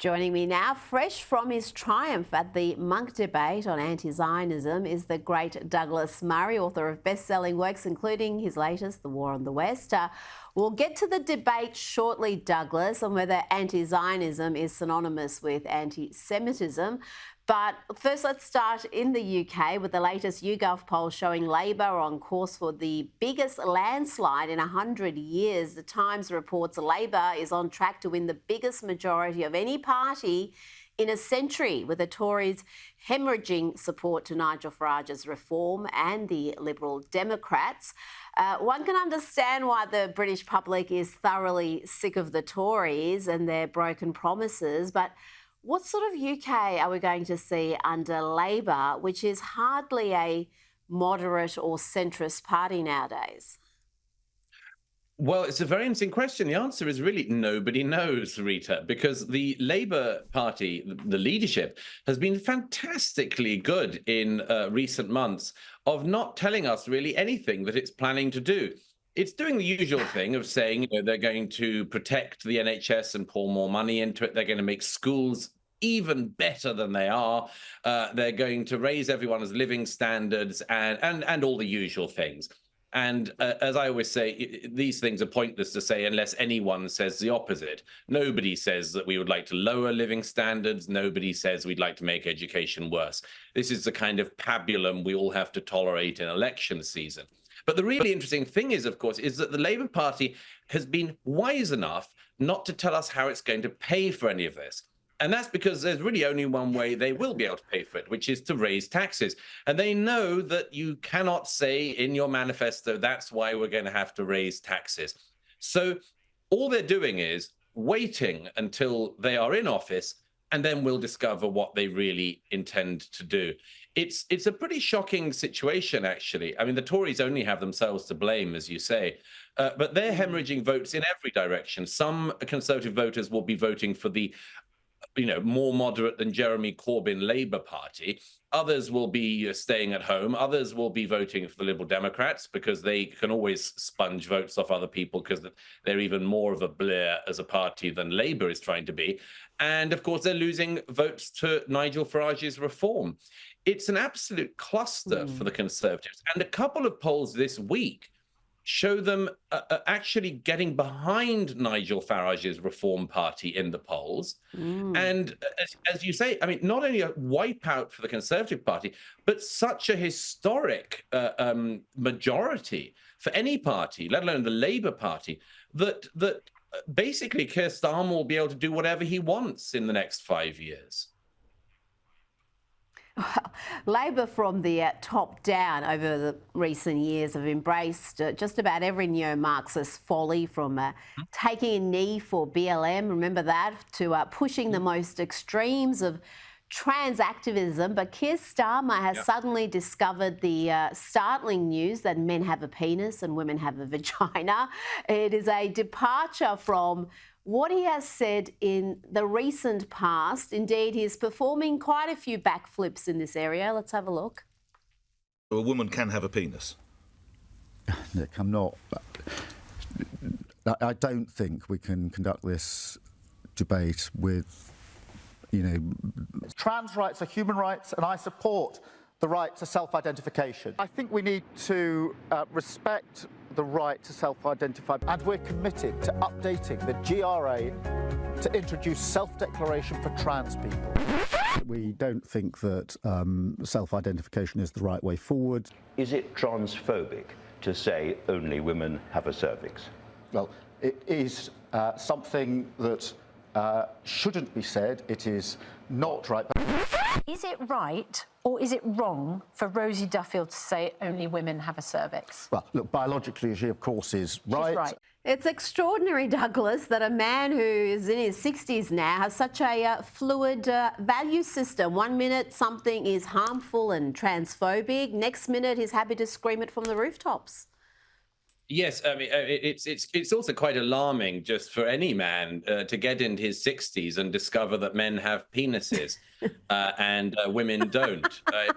Joining me now, fresh from his triumph at the Munk Debate on anti-Zionism, is the great Douglas Murray, author of best-selling works, including his latest, The War on the West. We'll get to the debate shortly, Douglas, on whether anti-Zionism is synonymous with anti-Semitism. But first, let's start in the UK with the latest YouGov poll showing Labor on course for the biggest landslide in 100 years. The Times reports Labor is on track to win the biggest majority of any party in a century, with the Tories hemorrhaging support to Nigel Farage's reform and the Liberal Democrats. One can understand why the British public is thoroughly sick of the Tories and their broken promises, but what sort of UK are we going to see under Labor, which is hardly a moderate or centrist party nowadays? Well, it's a very interesting question. The answer is really nobody knows, Rita, because the Labour Party, the leadership, has been fantastically good in recent months of not telling us really anything that it's planning to do. It's doing the usual thing of saying, they're going to protect the NHS and pour more money into it. They're going to make schools even better than they are. They're going to raise everyone's living standards and all the usual things. And as I always say, these things are pointless to say unless anyone says the opposite. Nobody says that we would like to lower living standards. Nobody says we'd like to make education worse. This is the kind of pabulum we all have to tolerate in election season. But the really interesting thing is, of course, is that the Labour Party has been wise enough not to tell us how it's going to pay for any of this. And that's because there's really only one way they will be able to pay for it, which is to raise taxes. And they know that you cannot say in your manifesto, that's why we're going to have to raise taxes. So all they're doing is waiting until they are in office, and then we'll discover what they really intend to do. It's a pretty shocking situation, actually. I mean, the Tories only have themselves to blame, as you say, but they're hemorrhaging votes in every direction. Some Conservative voters will be voting for the more moderate than Jeremy Corbyn Labour Party. Others will be staying at home. Others will be voting for the Liberal Democrats because they can always sponge votes off other people because they're even more of a blur as a party than Labour is trying to be. And of course, they're losing votes to Nigel Farage's reform. It's an absolute cluster for the Conservatives. And a couple of polls this week show them actually getting behind Nigel Farage's Reform Party in the polls. And as you say, I mean, not only a wipeout for the Conservative Party, but such a historic majority for any party, let alone the Labour Party, that basically Keir Starmer will be able to do whatever he wants in the next 5 years. Well, Labor from the top down over the recent years have embraced just about every neo-Marxist folly, from taking a knee for BLM, remember that, to pushing the most extremes of trans activism. But Keir Starmer has suddenly discovered the startling news that men have a penis and women have a vagina. It is a departure from what he has said in the recent past. Indeed, he is performing quite a few backflips in this area. Let's have a look. A woman can have a penis. Nick, I'm not. I don't think we can conduct this debate with, Trans rights are human rights, and I support the right to self-identification. I think we need to respect the right to self-identify, and we're committed to updating the GRA to introduce self-declaration for trans people. We don't think that self-identification is the right way forward. Is it transphobic to say only women have a cervix? Well, it is something that shouldn't be said. It is not right. Is it right or is it wrong for Rosie Duffield to say only women have a cervix? Well, look, biologically, she, of course, is right. She's right. It's extraordinary, Douglas, that a man who is in his 60s now has such a fluid value system. 1 minute something is harmful and transphobic. Next minute he's happy to scream it from the rooftops. Yes, I mean, it's also quite alarming just for any man to get into his 60s and discover that men have penises and women don't. It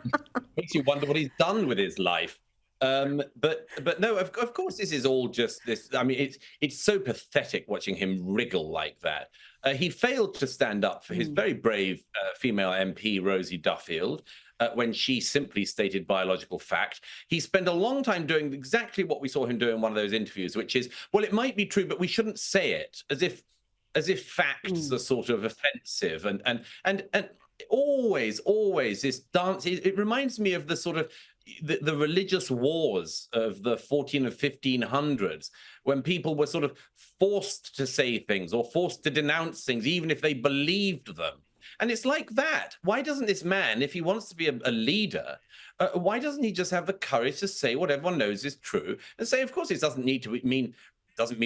makes you wonder what he's done with his life. But no, of course, this is all just this. I mean, it's so pathetic watching him wriggle like that. He failed to stand up for his very brave female MP, Rosie Duffield, when she simply stated biological fact. He spent a long time doing exactly what we saw him do in one of those interviews, which is, well, it might be true, but we shouldn't say it, as if facts are sort of offensive, and always this dance. It reminds me of the sort of the religious wars of the 14 and 1500s, when people were sort of forced to say things or forced to denounce things, even if they believed them. And it's like that. Why doesn't this man, if he wants to be a leader, why doesn't he just have the courage to say what everyone knows is true and say, of course, it doesn't mean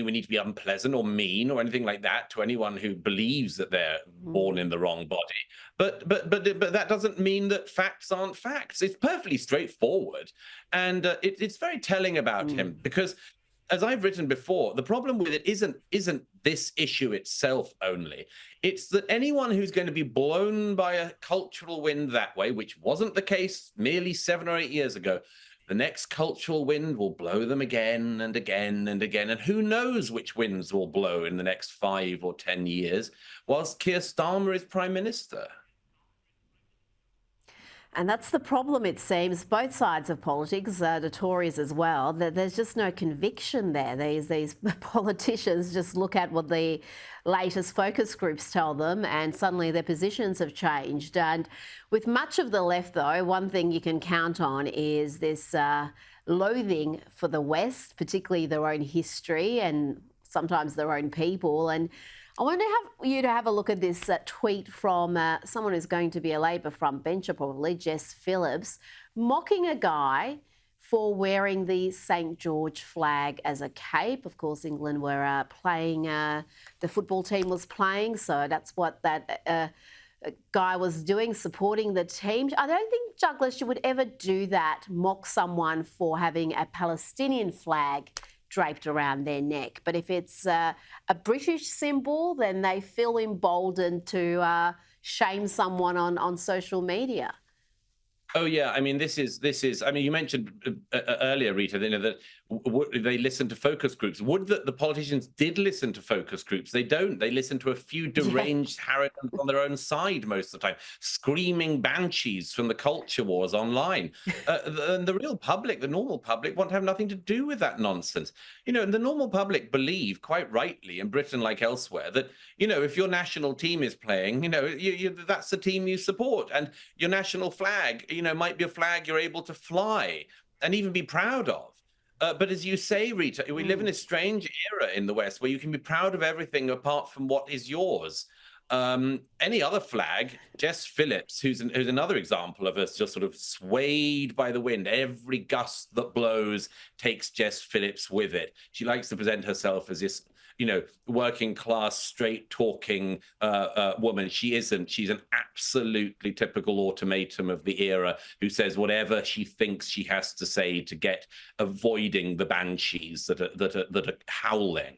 we need to be unpleasant or mean or anything like that to anyone who believes that they're born in the wrong body. But that doesn't mean that facts aren't facts. It's perfectly straightforward, and it's very telling about him, because, as I've written before, the problem with it isn't this issue itself only. It's that anyone who's going to be blown by a cultural wind that way, which wasn't the case merely 7 or 8 years ago, the next cultural wind will blow them again and again and again. And who knows which winds will blow in the next 5 or 10 years whilst Keir Starmer is Prime Minister. And that's the problem, it seems, both sides of politics, the Tories as well, that there's just no conviction there. These politicians just look at what the latest focus groups tell them and suddenly their positions have changed. And with much of the left, though, one thing you can count on is this loathing for the West, particularly their own history and sometimes their own people. And I want to have you to have a look at this tweet from someone who's going to be a Labor frontbencher, probably, Jess Phillips, mocking a guy for wearing the St George flag as a cape. Of course, England were playing, the football team was playing, so that's what that guy was doing, supporting the team. I don't think, Douglas, you would ever do that, mock someone for having a Palestinian flag draped around their neck. But if it's a British symbol, then they feel emboldened to shame someone on social media. Oh yeah, I mean, this is. I mean, you mentioned earlier, Rita, that they listen to focus groups. Would that the politicians did listen to focus groups? They don't. They listen to a few deranged harridans on their own side most of the time, screaming banshees from the culture wars online. And the real public, the normal public, want to have nothing to do with that nonsense. You know, and the normal public believe, quite rightly, in Britain like elsewhere, that, you know, if your national team is playing, you know, that's the team you support, and your national flag, you know, might be a flag you're able to fly and even be proud of. But as you say, Rita, we live in a strange era in the West where you can be proud of everything apart from what is yours. Any other flag, Jess Phillips, who's another example of us just sort of swayed by the wind. Every gust that blows takes Jess Phillips with it. She likes to present herself as this, you know, working class, straight talking woman. She isn't. She's an absolutely typical automaton of the era who says whatever she thinks she has to say to get avoiding the banshees that are howling.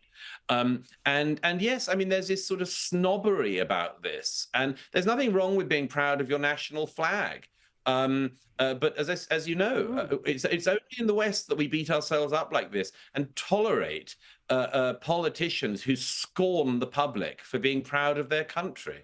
And yes, I mean, there's this sort of snobbery about this, and there's nothing wrong with being proud of your national flag. But as you know, it's only in the West that we beat ourselves up like this and tolerate politicians who scorn the public for being proud of their country.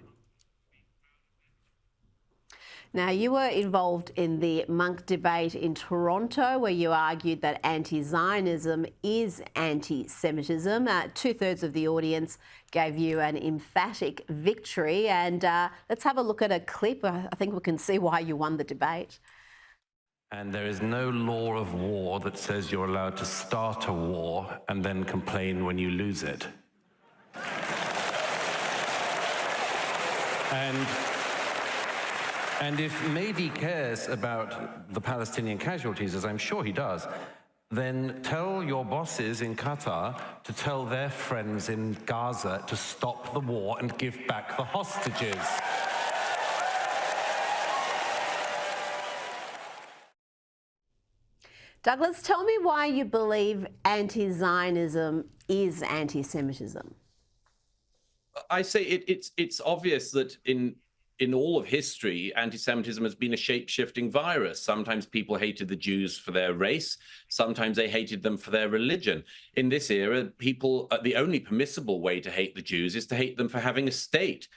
Now, you were involved in the Munk Debate in Toronto, where you argued that anti-Zionism is anti-Semitism. 2/3 of the audience gave you an emphatic victory. And let's have a look at a clip. I think we can see why you won the debate. And there is no law of war that says you're allowed to start a war and then complain when you lose it. And if Mehdi cares about the Palestinian casualties, as I'm sure he does, then tell your bosses in Qatar to tell their friends in Gaza to stop the war and give back the hostages. Douglas, tell me why you believe anti-Zionism is anti-Semitism. I say it's obvious that in in all of history, anti-Semitism has been a shape-shifting virus. Sometimes people hated the Jews for their race. Sometimes they hated them for their religion. In this era, people, the only permissible way to hate the Jews is to hate them for having a state.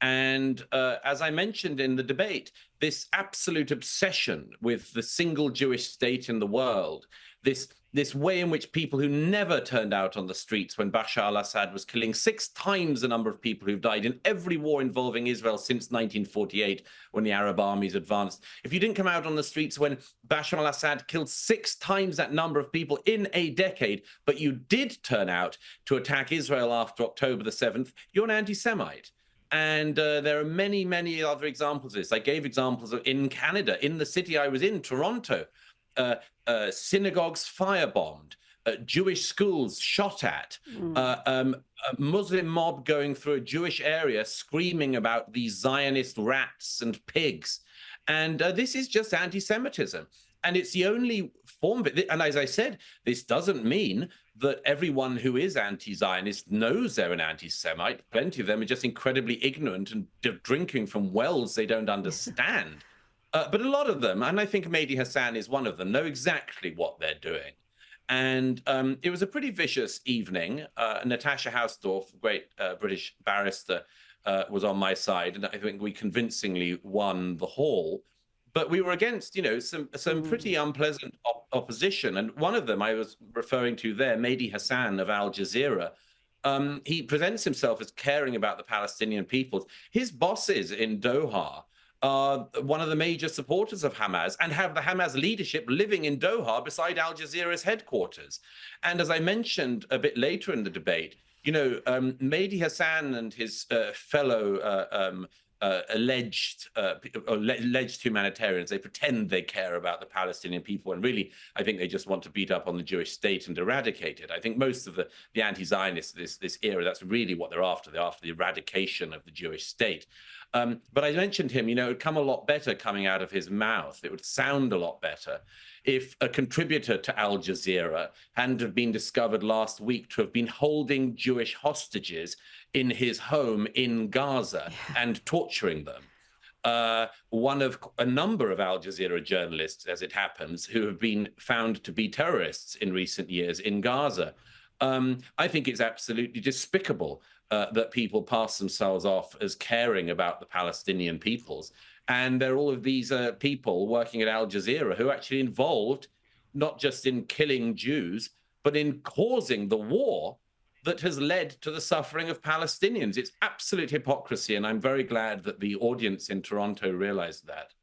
And as I mentioned in the debate, this absolute obsession with the single Jewish state in the world, this way in which people who never turned out on the streets when Bashar al-Assad was killing 6 times the number of people who've died in every war involving Israel since 1948, when the Arab armies advanced. If you didn't come out on the streets when Bashar al-Assad killed 6 times that number of people in a decade, but you did turn out to attack Israel after October the 7th, you're an anti-Semite. And there are many, many other examples of this. I gave examples in Canada, in the city I was in, Toronto, synagogues firebombed, Jewish schools shot at, a Muslim mob going through a Jewish area screaming about these Zionist rats and pigs. And this is just anti-Semitism. And it's the only form of it. And as I said, this doesn't mean that everyone who is anti-Zionist knows they're an anti-Semite. Plenty of them are just incredibly ignorant and drinking from wells they don't understand. But a lot of them, and I think Mehdi Hasan is one of them, know exactly what they're doing. And it was a pretty vicious evening. Natasha Hausdorff, great British barrister, was on my side, and I think we convincingly won the hall. But we were against, you know, some pretty unpleasant opposition. And one of them I was referring to there, Mehdi Hasan of Al Jazeera. He presents himself as caring about the Palestinian peoples. His bosses in Doha are one of the major supporters of Hamas and have the Hamas leadership living in Doha beside Al Jazeera's headquarters. And as I mentioned a bit later in the debate, you know, Mehdi Hasan and his fellow alleged humanitarians, they pretend they care about the Palestinian people, and really I think they just want to beat up on the Jewish state and eradicate it. I think most of the anti-Zionists this era, that's really what they're after. They're after the eradication of the Jewish state. But I mentioned him, you know, it would come a lot better coming out of his mouth. It would sound a lot better if a contributor to Al Jazeera hadn't have been discovered last week to have been holding Jewish hostages in his home in Gaza and torturing them. One of a number of Al Jazeera journalists, as it happens, who have been found to be terrorists in recent years in Gaza. I think it's absolutely despicable that people pass themselves off as caring about the Palestinian peoples. And there are all of these people working at Al Jazeera who are actually involved not just in killing Jews, but in causing the war that has led to the suffering of Palestinians. It's absolute hypocrisy, and I'm very glad that the audience in Toronto realized that.